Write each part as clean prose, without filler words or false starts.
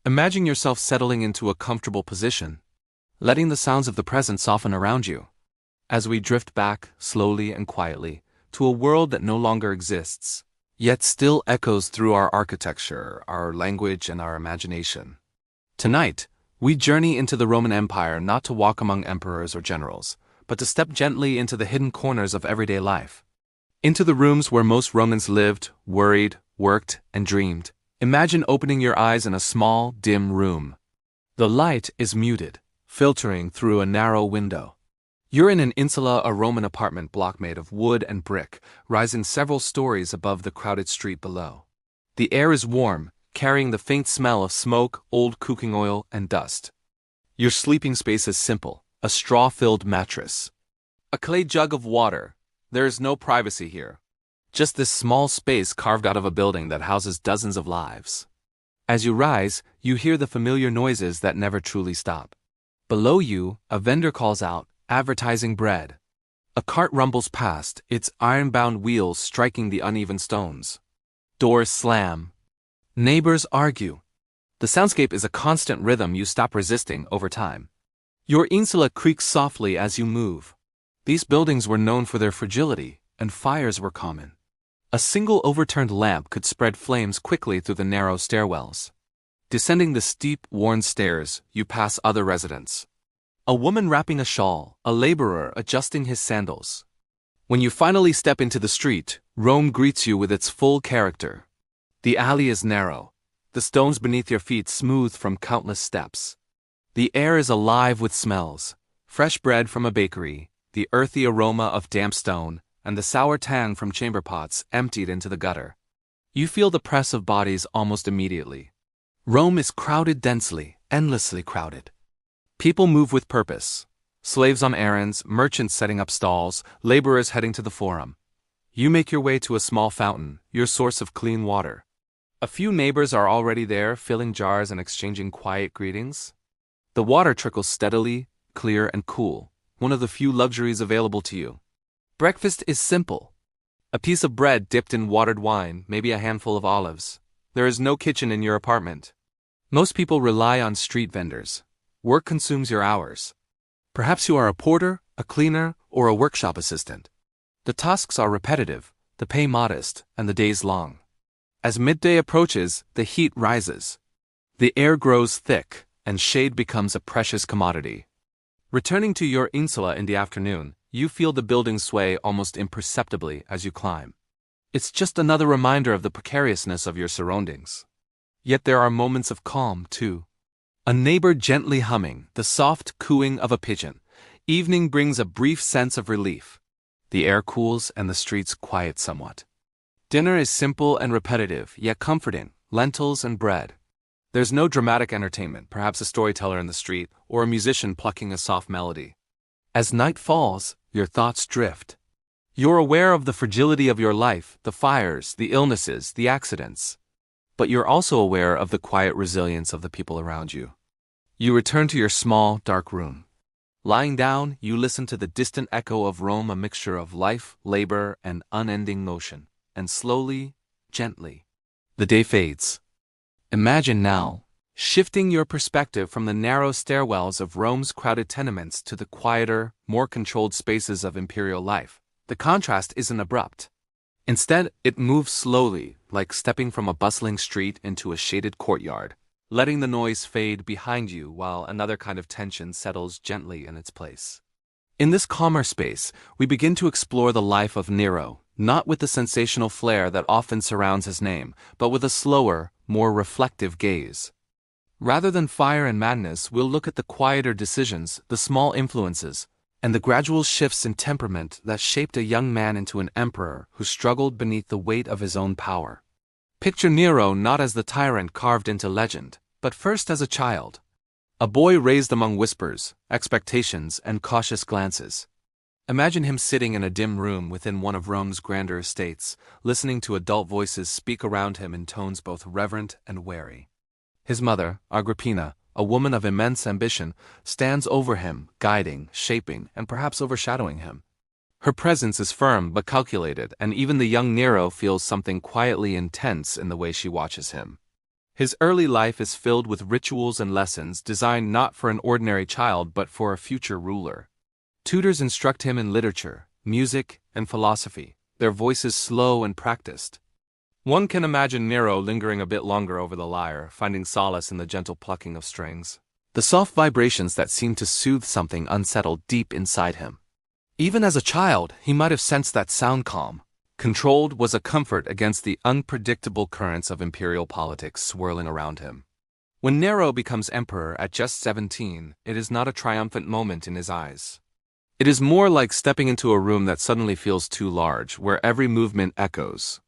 Imagine yourself settling into a comfortable position, letting the sounds of the present soften around you. As we drift back, slowly and quietly, to a world that no longer exists, yet still echoes through our architecture, our language, and our imagination. Tonight, we journey into the Roman Empire not to walk among emperors or generals, but to step gently into the hidden corners of everyday life. Into the rooms where most Romans lived, worried, worked, and dreamed. Imagine opening your eyes in a small, dim room. The light is muted, filtering through a narrow window. You're in an insula, a Roman apartment block made of wood and brick, rising several stories above the crowded street below. The air is warm, carrying the faint smell of smoke, old cooking oil, and dust. Your sleeping space is simple, a straw-filled mattress. A clay jug of water. There is no privacy here. Just this small space carved out of a building that houses dozens of lives. As you rise, you hear the familiar noises that never truly stop. Below you, a vendor calls out, advertising bread. A cart rumbles past, its iron-bound wheels striking the uneven stones. Doors slam. Neighbors argue. The soundscape is a constant rhythm you stop resisting over time. Your insula creaks softly as you move. These buildings were known for their fragility, and fires were common. A single overturned lamp could spread flames quickly through the narrow stairwells. Descending the steep, worn stairs, you pass other residents. A woman wrapping a shawl, a laborer adjusting his sandals. When you finally step into the street, Rome greets you with its full character. The alley is narrow, the stones beneath your feet smooth from countless steps. The air is alive with smells, fresh bread from a bakery, the earthy aroma of damp stone, and the sour tang from chamber pots emptied into the gutter. You feel the press of bodies almost immediately. Rome is crowded densely, endlessly crowded. People move with purpose. Slaves on errands, merchants setting up stalls, laborers heading to the forum. You make your way to a small fountain, your source of clean water. A few neighbors are already there, filling jars and exchanging quiet greetings. The water trickles steadily, clear and cool, one of the few luxuries available to you. Breakfast is simple. A piece of bread dipped in watered wine, maybe a handful of olives. There is no kitchen in your apartment. Most people rely on street vendors. Work consumes your hours. Perhaps you are a porter, a cleaner, or a workshop assistant. The tasks are repetitive, the pay modest, and the days long. As midday approaches, the heat rises. The air grows thick, and shade becomes a precious commodity. Returning to your insula in the afternoon, you feel the building sway almost imperceptibly as you climb. It's just another reminder of the precariousness of your surroundings. Yet there are moments of calm, too. A neighbor gently humming, the soft cooing of a pigeon. Evening brings a brief sense of relief. The air cools and the streets quiet somewhat. Dinner is simple and repetitive, yet comforting, lentils and bread. There's no dramatic entertainment, perhaps a storyteller in the street, or a musician plucking a soft melody. As night falls, your thoughts drift. You're aware of the fragility of your life, the fires, the illnesses, the accidents. But you're also aware of the quiet resilience of the people around you. You return to your small, dark room. Lying down, you listen to the distant echo of Rome, a mixture of life, labor, and unending motion. And slowly, gently, the day fades. Imagine now, shifting your perspective from the narrow stairwells of Rome's crowded tenements to the quieter, more controlled spaces of imperial life. The contrast isn't abrupt. Instead, it moves slowly, like stepping from a bustling street into a shaded courtyard, letting the noise fade behind you while another kind of tension settles gently in its place. In this calmer space, we begin to explore the life of Nero, not with the sensational flair that often surrounds his name, but with a slower, more reflective gaze. Rather than fire and madness, we'll look at the quieter decisions, the small influences, and the gradual shifts in temperament that shaped a young man into an emperor who struggled beneath the weight of his own power. Picture Nero not as the tyrant carved into legend, but first as a child. A boy raised among whispers, expectations, and cautious glances. Imagine him sitting in a dim room within one of Rome's grander estates, listening to adult voices speak around him in tones both reverent and wary. His mother, Agrippina, a woman of immense ambition, stands over him, guiding, shaping, and perhaps overshadowing him. Her presence is firm but calculated, and even the young Nero feels something quietly intense in the way she watches him. His early life is filled with rituals and lessons designed not for an ordinary child but for a future ruler. Tutors instruct him in literature, music, and philosophy, their voices slow and practiced. One can imagine Nero lingering a bit longer over the lyre, finding solace in the gentle plucking of strings, the soft vibrations that seem to soothe something unsettled deep inside him. Even as a child, he might have sensed that sound calm, controlled, was a comfort against the unpredictable currents of imperial politics swirling around him. When Nero becomes emperor at just 17, it is not a triumphant moment in his eyes. It is more like stepping into a room that suddenly feels too large, where every movement echoes.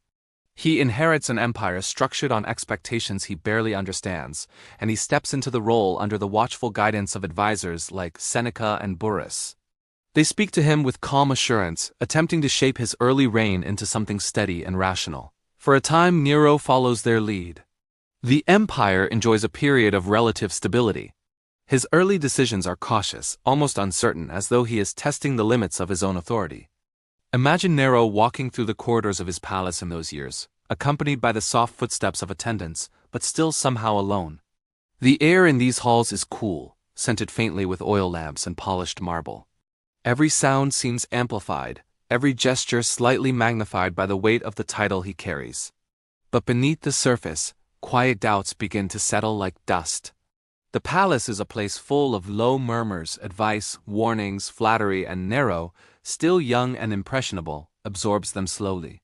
He inherits an empire structured on expectations he barely understands, and he steps into the role under the watchful guidance of advisors like Seneca and Burrus. They speak to him with calm assurance, attempting to shape his early reign into something steady and rational. For a time, Nero follows their lead. The empire enjoys a period of relative stability. His early decisions are cautious, almost uncertain, as though he is testing the limits of his own authority. Imagine Nero walking through the corridors of his palace in those years, accompanied by the soft footsteps of attendants, but still somehow alone. The air in these halls is cool, scented faintly with oil lamps and polished marble. Every sound seems amplified, every gesture slightly magnified by the weight of the title he carries. But beneath the surface, quiet doubts begin to settle like dust. The palace is a place full of low murmurs, advice, warnings, flattery, and Nero, still young and impressionable, absorbs them slowly.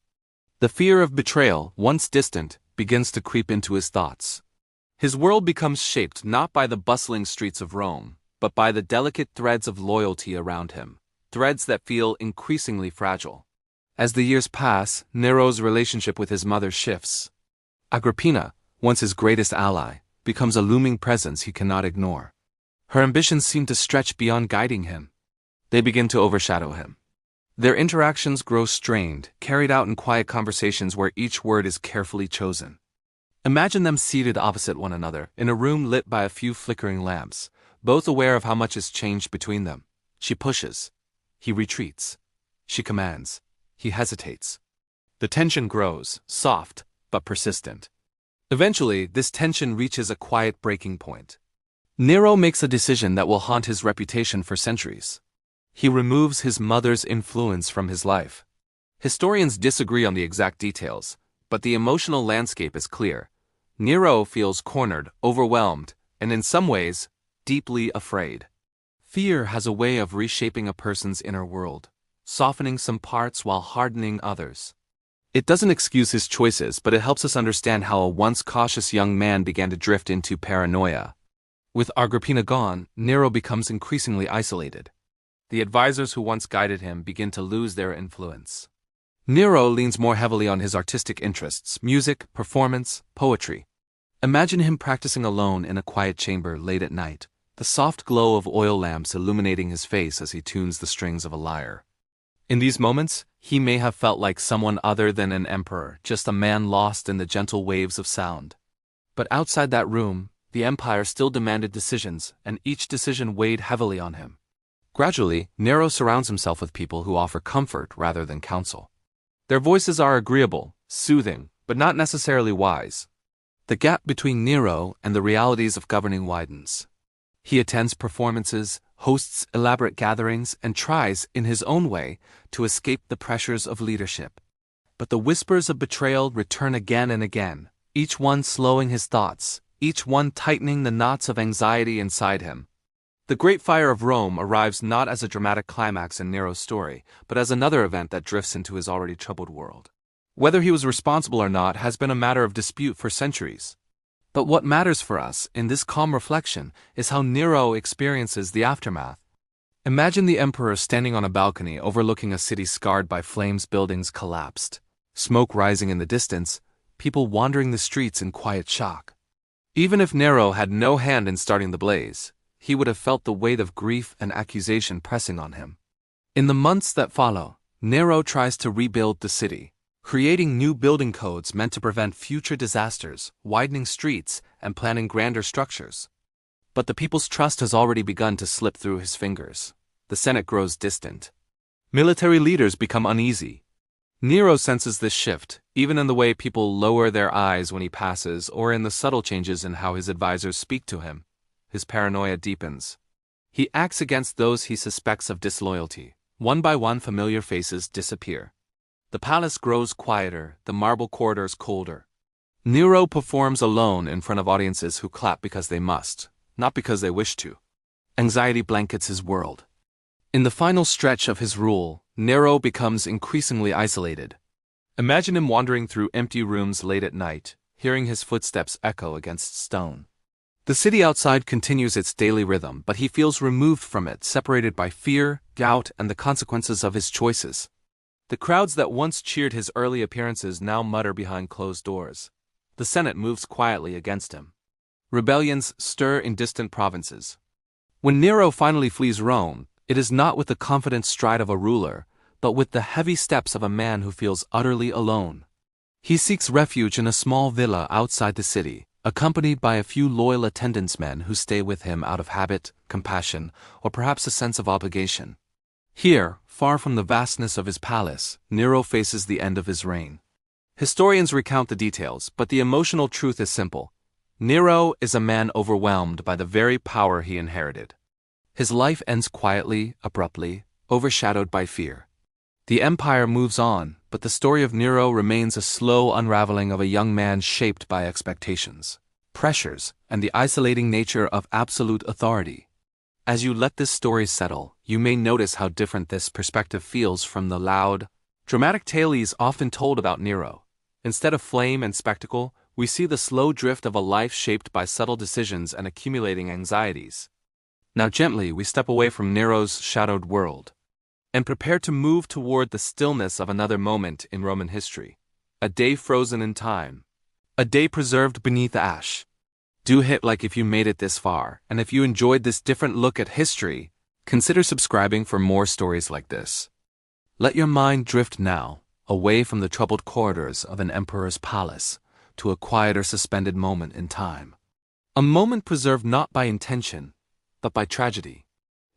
The fear of betrayal, once distant, begins to creep into his thoughts. His world becomes shaped not by the bustling streets of Rome, but by the delicate threads of loyalty around him, threads that feel increasingly fragile. As the years pass, Nero's relationship with his mother shifts. Agrippina, once his greatest ally, becomes a looming presence he cannot ignore. Her ambitions seem to stretch beyond guiding him. They begin to overshadow him. Their interactions grow strained, carried out in quiet conversations where each word is carefully chosen. Imagine them seated opposite one another, in a room lit by a few flickering lamps, both aware of how much has changed between them. She pushes. He retreats. She commands. He hesitates. The tension grows, soft, but persistent. Eventually, this tension reaches a quiet breaking point. Nero makes a decision that will haunt his reputation for centuries. He removes his mother's influence from his life. Historians disagree on the exact details, but the emotional landscape is clear. Nero feels cornered, overwhelmed, and in some ways, deeply afraid. Fear has a way of reshaping a person's inner world, softening some parts while hardening others. It doesn't excuse his choices, but it helps us understand how a once cautious young man began to drift into paranoia. With Agrippina gone, Nero becomes increasingly isolated. The advisors who once guided him begin to lose their influence. Nero leans more heavily on his artistic interests, music, performance, poetry. Imagine him practicing alone in a quiet chamber late at night, the soft glow of oil lamps illuminating his face as he tunes the strings of a lyre. In these moments, he may have felt like someone other than an emperor, just a man lost in the gentle waves of sound. But outside that room, the empire still demanded decisions, and each decision weighed heavily on him. Gradually, Nero surrounds himself with people who offer comfort rather than counsel. Their voices are agreeable, soothing, but not necessarily wise. The gap between Nero and the realities of governing widens. He attends performances, hosts elaborate gatherings, and tries, in his own way, to escape the pressures of leadership. But the whispers of betrayal return again and again, each one slowing his thoughts, each one tightening the knots of anxiety inside him. The Great Fire of Rome arrives not as a dramatic climax in Nero's story, but as another event that drifts into his already troubled world. Whether he was responsible or not has been a matter of dispute for centuries. But what matters for us, in this calm reflection, is how Nero experiences the aftermath. Imagine the emperor standing on a balcony overlooking a city scarred by flames, buildings collapsed, smoke rising in the distance, people wandering the streets in quiet shock. Even if Nero had no hand in starting the blaze, he would have felt the weight of grief and accusation pressing on him. In the months that follow, Nero tries to rebuild the city, creating new building codes meant to prevent future disasters, widening streets, and planning grander structures. But the people's trust has already begun to slip through his fingers. The Senate grows distant. Military leaders become uneasy. Nero senses this shift, even in the way people lower their eyes when he passes or in the subtle changes in how his advisors speak to him. His paranoia deepens. He acts against those he suspects of disloyalty. One by one, familiar faces disappear. The palace grows quieter, the marble corridors colder. Nero performs alone in front of audiences who clap because they must, not because they wish to. Anxiety blankets his world. In the final stretch of his rule, Nero becomes increasingly isolated. Imagine him wandering through empty rooms late at night, hearing his footsteps echo against stone. The city outside continues its daily rhythm, but he feels removed from it, separated by fear, doubt, and the consequences of his choices. The crowds that once cheered his early appearances now mutter behind closed doors. The Senate moves quietly against him. Rebellions stir in distant provinces. When Nero finally flees Rome, it is not with the confident stride of a ruler, but with the heavy steps of a man who feels utterly alone. He seeks refuge in a small villa outside the city, accompanied by a few loyal attendants men who stay with him out of habit, compassion, or perhaps a sense of obligation. Here, far from the vastness of his palace, Nero faces the end of his reign. Historians recount the details, but the emotional truth is simple. Nero is a man overwhelmed by the very power he inherited. His life ends quietly, abruptly, overshadowed by fear. The empire moves on, but the story of Nero remains a slow unraveling of a young man shaped by expectations, pressures, and the isolating nature of absolute authority. As you let this story settle, you may notice how different this perspective feels from the loud, dramatic tales often told about Nero. Instead of flame and spectacle, we see the slow drift of a life shaped by subtle decisions and accumulating anxieties. Now gently we step away from Nero's shadowed world and prepare to move toward the stillness of another moment in Roman history. A day frozen in time. A day preserved beneath ash. Do hit like if you made it this far, and if you enjoyed this different look at history, consider subscribing for more stories like this. Let your mind drift now, away from the troubled corridors of an emperor's palace, to a quieter suspended moment in time. A moment preserved not by intention, but by tragedy.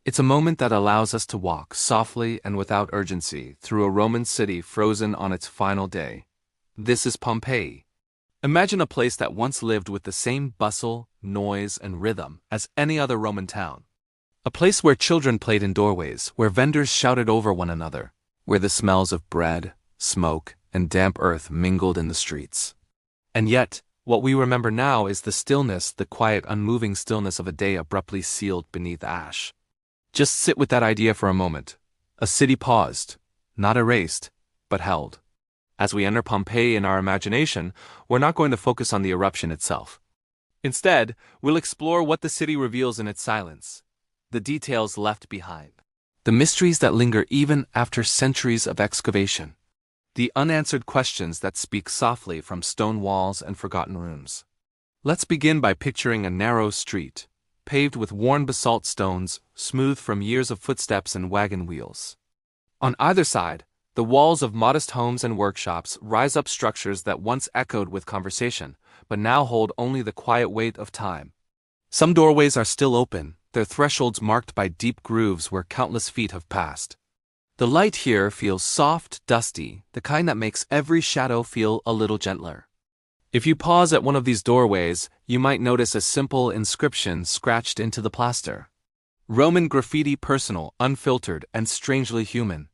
It's a moment that allows us to walk softly and without urgency through a Roman city frozen on its final day. This is Pompeii. Imagine a place that once lived with the same bustle, noise, and rhythm as any other Roman town. A place where children played in doorways, where vendors shouted over one another, where the smells of bread, smoke, and damp earth mingled in the streets. And yet, what we remember now is the stillness, the quiet, unmoving stillness of a day abruptly sealed beneath ash. Just sit with that idea for a moment. A city paused, not erased, but held. As we enter Pompeii in our imagination, we're not going to focus on the eruption itself. Instead, we'll explore what the city reveals in its silence, the details left behind, the mysteries that linger even after centuries of excavation, the unanswered questions that speak softly from stone walls and forgotten rooms. Let's begin by picturing a narrow street, paved with worn basalt stones, smooth from years of footsteps and wagon wheels. On either side, the walls of modest homes and workshops rise up, structures that once echoed with conversation, but now hold only the quiet weight of time. Some doorways are still open, their thresholds marked by deep grooves where countless feet have passed. The light here feels soft, dusty, the kind that makes every shadow feel a little gentler. If you pause at one of these doorways, you might notice a simple inscription scratched into the plaster. Roman graffiti, personal, unfiltered, and strangely human.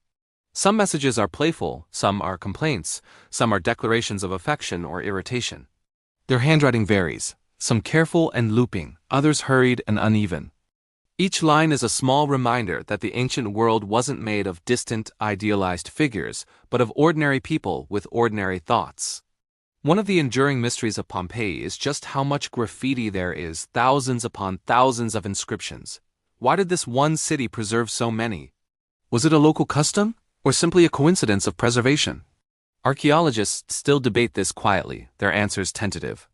Some messages are playful, some are complaints, some are declarations of affection or irritation. Their handwriting varies, some careful and looping, others hurried and uneven. Each line is a small reminder that the ancient world wasn't made of distant, idealized figures, but of ordinary people with ordinary thoughts. One of the enduring mysteries of Pompeii is just how much graffiti there is, thousands upon thousands of inscriptions. Why did this one city preserve so many? Was it a local custom, or simply a coincidence of preservation? Archaeologists still debate this quietly, their answers tentative.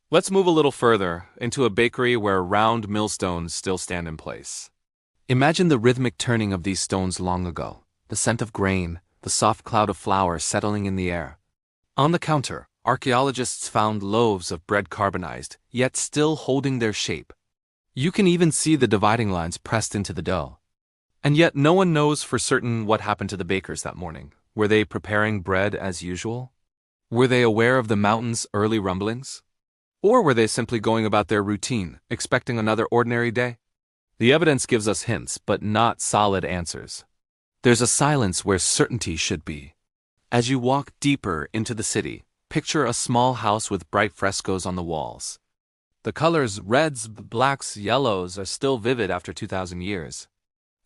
Let's move a little further, into a bakery where round millstones still stand in place. Imagine the rhythmic turning of these stones long ago, the scent of grain, the soft cloud of flour settling in the air. On the counter, archaeologists found loaves of bread carbonized, yet still holding their shape. You can even see the dividing lines pressed into the dough. And yet no one knows for certain what happened to the bakers that morning. Were they preparing bread as usual? Were they aware of the mountain's early rumblings? Or were they simply going about their routine, expecting another ordinary day? The evidence gives us hints, but not solid answers. There's a silence where certainty should be. As you walk deeper into the city, picture a small house with bright frescoes on the walls. The colors reds, blacks, yellows are still vivid after 2,000 years.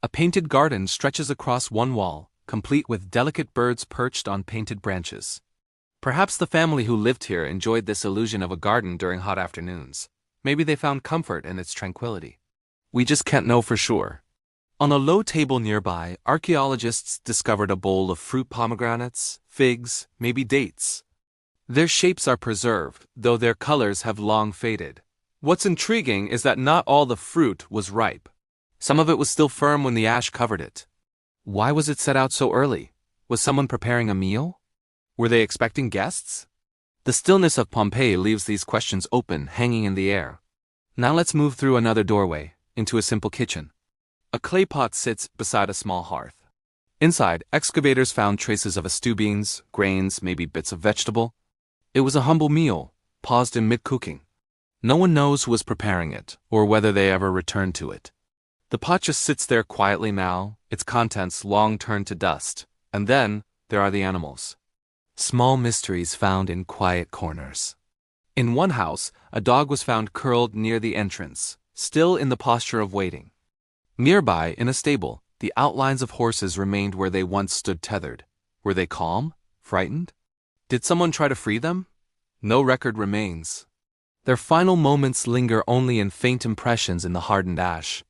A painted garden stretches across one wall, complete with delicate birds perched on painted branches. Perhaps the family who lived here enjoyed this illusion of a garden during hot afternoons. Maybe they found comfort in its tranquility. We just can't know for sure. On a low table nearby, archaeologists discovered a bowl of fruit pomegranates, figs, maybe dates. Their shapes are preserved, though their colors have long faded. What's intriguing is that not all the fruit was ripe. Some of it was still firm when the ash covered it. Why was it set out so early? Was someone preparing a meal? Were they expecting guests? The stillness of Pompeii leaves these questions open, hanging in the air. Now let's move through another doorway, into a simple kitchen. A clay pot sits beside a small hearth. Inside, excavators found traces of stew beans, grains, maybe bits of vegetable. It was a humble meal, paused in mid-cooking. No one knows who was preparing it, or whether they ever returned to it. The pot just sits there quietly now, its contents long turned to dust. And then, there are the animals. Small mysteries found in quiet corners. In one house, a dog was found curled near the entrance, still in the posture of waiting. Nearby, in a stable, the outlines of horses remained where they once stood tethered. Were they calm? Frightened? Did someone try to free them? No record remains. Their final moments linger only in faint impressions in the hardened ash.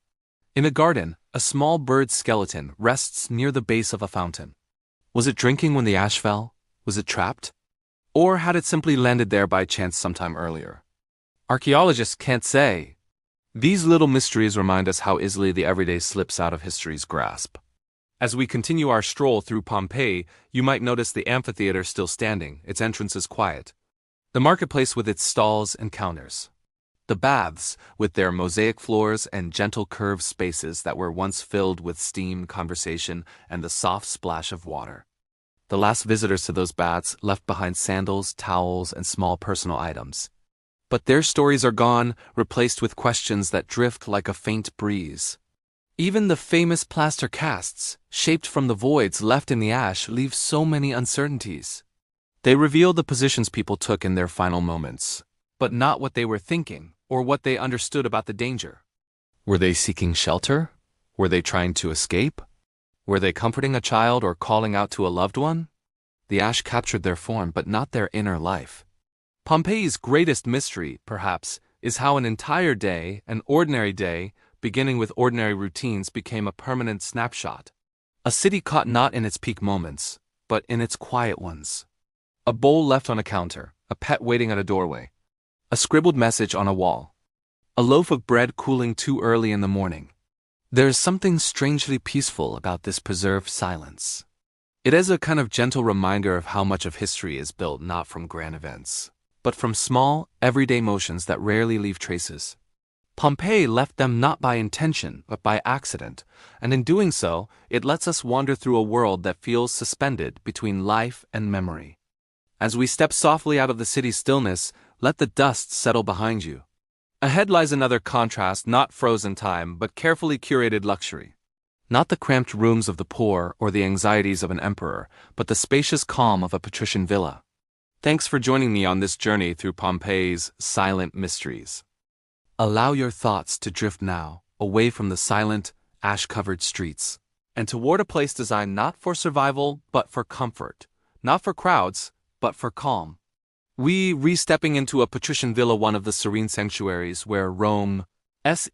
In a garden, a small bird's skeleton rests near the base of a fountain. Was it drinking when the ash fell? Was it trapped? Or had it simply landed there by chance sometime earlier? Archaeologists can't say. These little mysteries remind us how easily the everyday slips out of history's grasp. As we continue our stroll through Pompeii, you might notice the amphitheater still standing, its entrances quiet. The marketplace with its stalls and counters. The baths, with their mosaic floors and gentle curved spaces that were once filled with steam, conversation, and the soft splash of water. The last visitors to those baths left behind sandals, towels, and small personal items. But their stories are gone, replaced with questions that drift like a faint breeze. Even the famous plaster casts, shaped from the voids left in the ash, leave so many uncertainties. They reveal the positions people took in their final moments, but not what they were thinking or what they understood about the danger. Were they seeking shelter? Were they trying to escape? Were they comforting a child or calling out to a loved one? The ash captured their form, but not their inner life. Pompeii's greatest mystery, perhaps, is how an entire day, an ordinary day, beginning with ordinary routines, became a permanent snapshot. A city caught not in its peak moments, but in its quiet ones. A bowl left on a counter, a pet waiting at a doorway, a scribbled message on a wall, a loaf of bread cooling too early in the morning. There is something strangely peaceful about this preserved silence. It is a kind of gentle reminder of how much of history is built not from grand events, but from small, everyday motions that rarely leave traces. Pompeii left them not by intention, but by accident, and in doing so, it lets us wander through a world that feels suspended between life and memory. As we step softly out of the city's stillness, let the dust settle behind you. Ahead lies another contrast, not frozen time, but carefully curated luxury. Not the cramped rooms of the poor or the anxieties of an emperor, but the spacious calm of a patrician villa. Thanks for joining me on this journey through Pompeii's silent mysteries. Allow your thoughts to drift now, away from the silent, ash-covered streets, and toward a place designed not for survival, but for comfort, not for crowds, but for calm. We re-stepping into a patrician villa, one of the serene sanctuaries where Rome's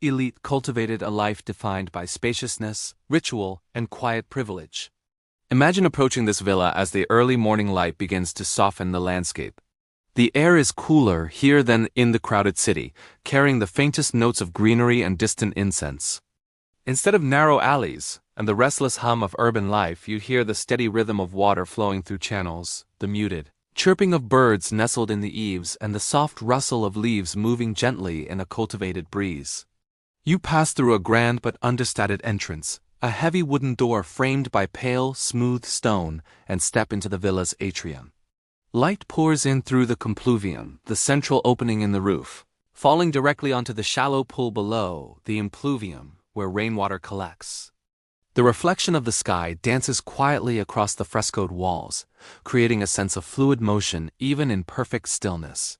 elite cultivated a life defined by spaciousness, ritual, and quiet privilege. Imagine approaching this villa as the early morning light begins to soften the landscape. The air is cooler here than in the crowded city, carrying the faintest notes of greenery and distant incense. Instead of narrow alleys and the restless hum of urban life, you hear the steady rhythm of water flowing through channels, the muted chirping of birds nestled in the eaves, and the soft rustle of leaves moving gently in a cultivated breeze. You pass through a grand but understated entrance, A heavy wooden door framed by pale, smooth stone, and step into the villa's atrium. Light pours in through the compluvium, the central opening in the roof, falling directly onto the shallow pool below, the impluvium, where rainwater collects. The reflection of the sky dances quietly across the frescoed walls, creating a sense of fluid motion even in perfect stillness.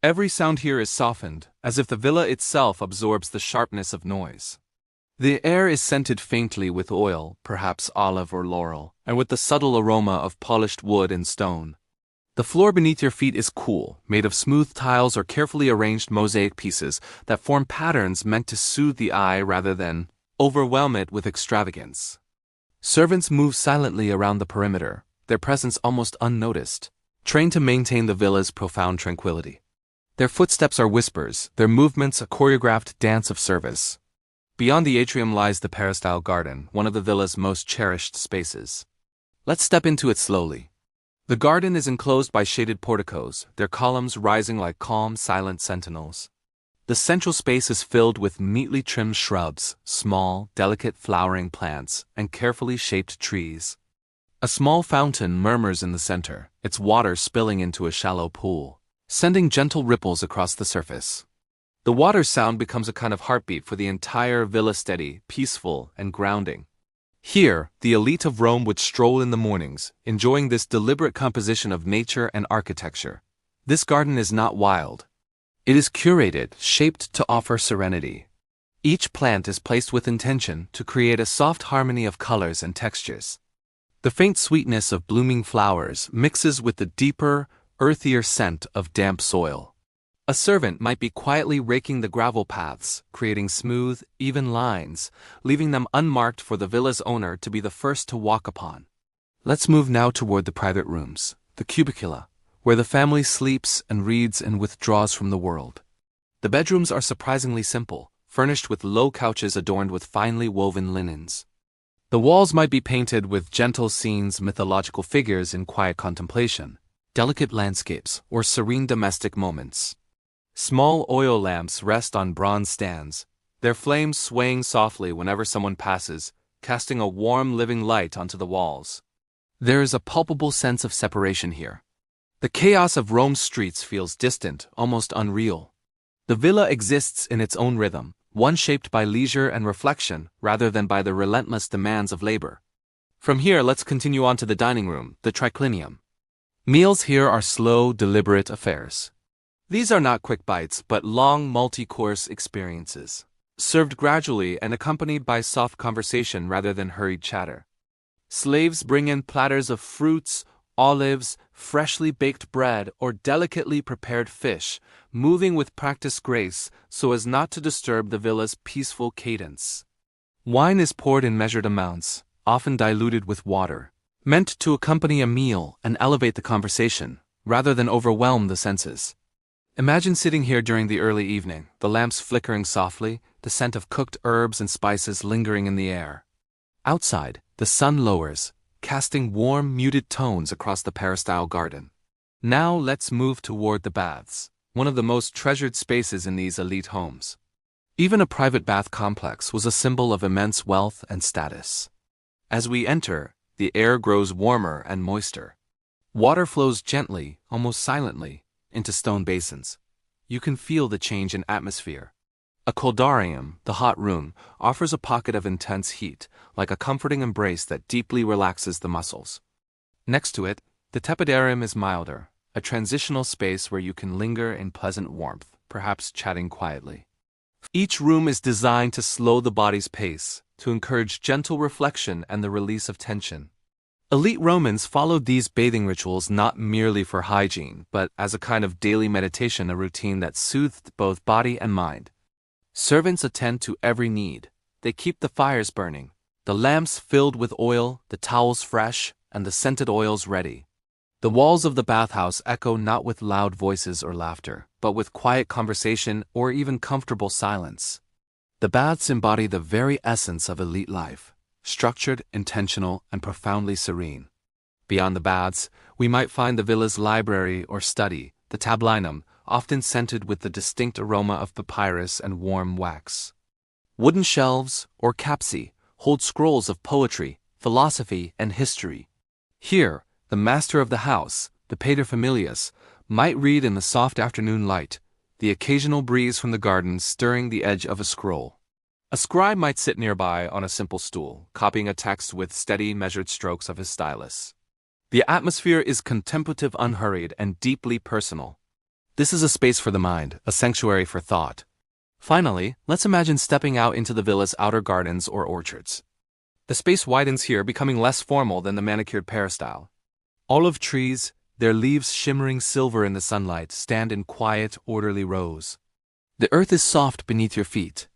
Every sound here is softened, as if the villa itself absorbs the sharpness of noise. The air is scented faintly with oil, perhaps olive or laurel, and with the subtle aroma of polished wood and stone. The floor beneath your feet is cool, made of smooth tiles or carefully arranged mosaic pieces that form patterns meant to soothe the eye rather than overwhelm it with extravagance. Servants move silently around the perimeter, their presence almost unnoticed, trained to maintain the villa's profound tranquility. Their footsteps are whispers, their movements a choreographed dance of service. Beyond the atrium lies the peristyle garden, one of the villa's most cherished spaces. Let's step into it slowly. The garden is enclosed by shaded porticos, their columns rising like calm, silent sentinels. The central space is filled with neatly trimmed shrubs, small, delicate flowering plants, and carefully shaped trees. A small fountain murmurs in the center, its water spilling into a shallow pool, sending gentle ripples across the surface. The water's sound becomes a kind of heartbeat for the entire villa, steady, peaceful, and grounding. Here, the elite of Rome would stroll in the mornings, enjoying this deliberate composition of nature and architecture. This garden is not wild. It is curated, shaped to offer serenity. Each plant is placed with intention to create a soft harmony of colors and textures. The faint sweetness of blooming flowers mixes with the deeper, earthier scent of damp soil. A servant might be quietly raking the gravel paths, creating smooth, even lines, leaving them unmarked for the villa's owner to be the first to walk upon. Let's move now toward the private rooms, the cubicula, where the family sleeps and reads and withdraws from the world. The bedrooms are surprisingly simple, furnished with low couches adorned with finely woven linens. The walls might be painted with gentle scenes, mythological figures in quiet contemplation, delicate landscapes, or serene domestic moments. Small oil lamps rest on bronze stands, their flames swaying softly whenever someone passes, casting a warm, living light onto the walls. There is a palpable sense of separation here. The chaos of Rome's streets feels distant, almost unreal. The villa exists in its own rhythm, one shaped by leisure and reflection rather than by the relentless demands of labor. From here, let's continue on to the dining room, the triclinium. Meals here are slow, deliberate affairs. These are not quick bites, but long, multi-course experiences, served gradually and accompanied by soft conversation rather than hurried chatter. Slaves bring in platters of fruits, olives, freshly baked bread, or delicately prepared fish, moving with practiced grace so as not to disturb the villa's peaceful cadence. Wine is poured in measured amounts, often diluted with water, meant to accompany a meal and elevate the conversation, rather than overwhelm the senses. Imagine sitting here during the early evening, the lamps flickering softly, the scent of cooked herbs and spices lingering in the air. Outside, the sun lowers, casting warm, muted tones across the peristyle garden. Now let's move toward the baths, one of the most treasured spaces in these elite homes. Even a private bath complex was a symbol of immense wealth and status. As we enter, the air grows warmer and moister. Water flows gently, almost silently, into stone basins. You can feel the change in atmosphere. A coldarium, the hot room, offers a pocket of intense heat, like a comforting embrace that deeply relaxes the muscles. Next to it, the tepidarium is milder, a transitional space where you can linger in pleasant warmth, perhaps chatting quietly. Each room is designed to slow the body's pace, to encourage gentle reflection and the release of tension. Elite Romans followed these bathing rituals not merely for hygiene, but as a kind of daily meditation, a routine that soothed both body and mind. Servants attend to every need. They keep the fires burning, the lamps filled with oil, the towels fresh, and the scented oils ready. The walls of the bathhouse echo not with loud voices or laughter, but with quiet conversation or even comfortable silence. The baths embody the very essence of elite life. Structured, intentional, and profoundly serene. Beyond the baths, we might find the villa's library or study, the tablinum, often scented with the distinct aroma of papyrus and warm wax. Wooden shelves, or capsi, hold scrolls of poetry, philosophy, and history. Here, the master of the house, the paterfamilias, might read in the soft afternoon light, the occasional breeze from the garden stirring the edge of a scroll. A scribe might sit nearby on a simple stool, copying a text with steady, measured strokes of his stylus. The atmosphere is contemplative, unhurried, and deeply personal. This is a space for the mind, a sanctuary for thought. Finally, let's imagine stepping out into the villa's outer gardens or orchards. The space widens here, becoming less formal than the manicured peristyle. Olive trees, their leaves shimmering silver in the sunlight, stand in quiet, orderly rows. The earth is soft beneath your feet.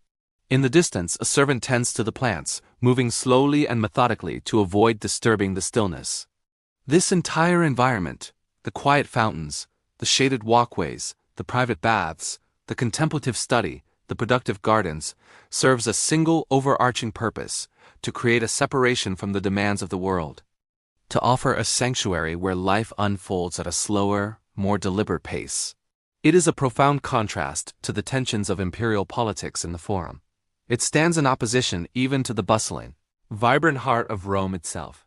In the distance, a servant tends to the plants, moving slowly and methodically to avoid disturbing the stillness. This entire environment, the quiet fountains, the shaded walkways, the private baths, the contemplative study, the productive gardens, serves a single overarching purpose: to create a separation from the demands of the world. To offer a sanctuary where life unfolds at a slower, more deliberate pace. It is a profound contrast to the tensions of imperial politics in the Forum. It stands in opposition even to the bustling, vibrant heart of Rome itself.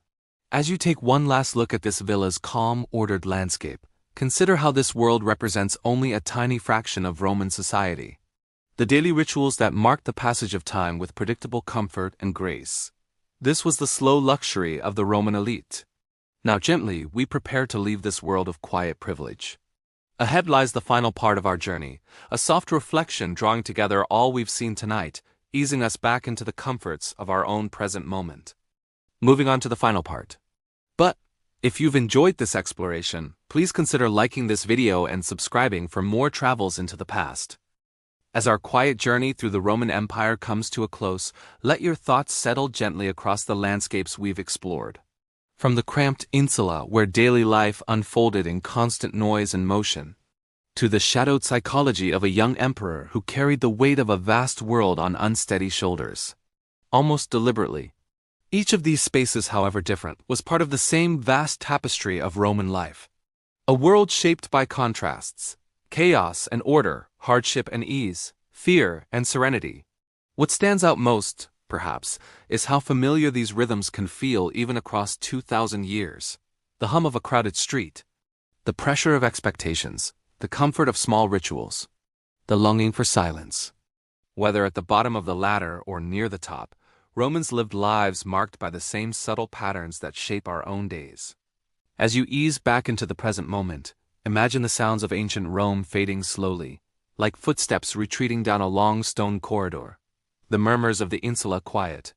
As you take one last look at this villa's calm, ordered landscape, consider how this world represents only a tiny fraction of Roman society. The daily rituals that marked the passage of time with predictable comfort and grace. This was the slow luxury of the Roman elite. Now gently, we prepare to leave this world of quiet privilege. Ahead lies the final part of our journey, a soft reflection drawing together all we've seen tonight, easing us back into the comforts of our own present moment. Moving on to the final part. But, if you've enjoyed this exploration, please consider liking this video and subscribing for more travels into the past. As our quiet journey through the Roman Empire comes to a close, let your thoughts settle gently across the landscapes we've explored. From the cramped insula where daily life unfolded in constant noise and motion, to the shadowed psychology of a young emperor who carried the weight of a vast world on unsteady shoulders. Almost deliberately. Each of these spaces, however different, was part of the same vast tapestry of Roman life. A world shaped by contrasts, chaos and order, hardship and ease, fear and serenity. What stands out most, perhaps, is how familiar these rhythms can feel even across 2,000 years. The hum of a crowded street, the pressure of expectations, the comfort of small rituals, the longing for silence. Whether at the bottom of the ladder or near the top, Romans lived lives marked by the same subtle patterns that shape our own days. As you ease back into the present moment, imagine the sounds of ancient Rome fading slowly, like footsteps retreating down a long stone corridor. The murmurs of the insula quiet.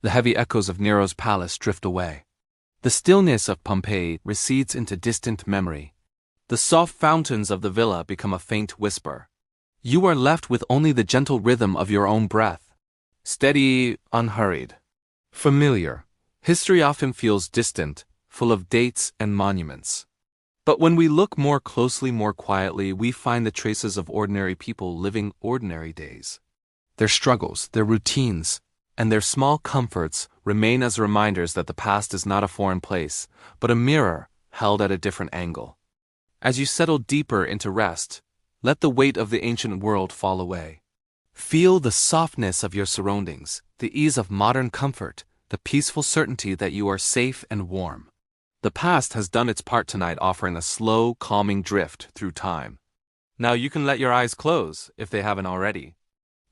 The heavy echoes of Nero's palace drift away. The stillness of Pompeii recedes into distant memory. The soft fountains of the villa become a faint whisper. You are left with only the gentle rhythm of your own breath. Steady, unhurried. Familiar. History often feels distant, full of dates and monuments. But when we look more closely, more quietly, we find the traces of ordinary people living ordinary days. Their struggles, their routines, and their small comforts remain as reminders that the past is not a foreign place, but a mirror held at a different angle. As you settle deeper into rest, let the weight of the ancient world fall away. Feel the softness of your surroundings, the ease of modern comfort, the peaceful certainty that you are safe and warm. The past has done its part tonight, offering a slow, calming drift through time. Now you can let your eyes close, if they haven't already.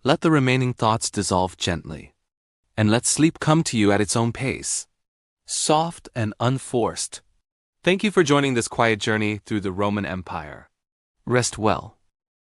Let the remaining thoughts dissolve gently. And let sleep come to you at its own pace. Soft and unforced. Thank you for joining this quiet journey through the Roman Empire. Rest well.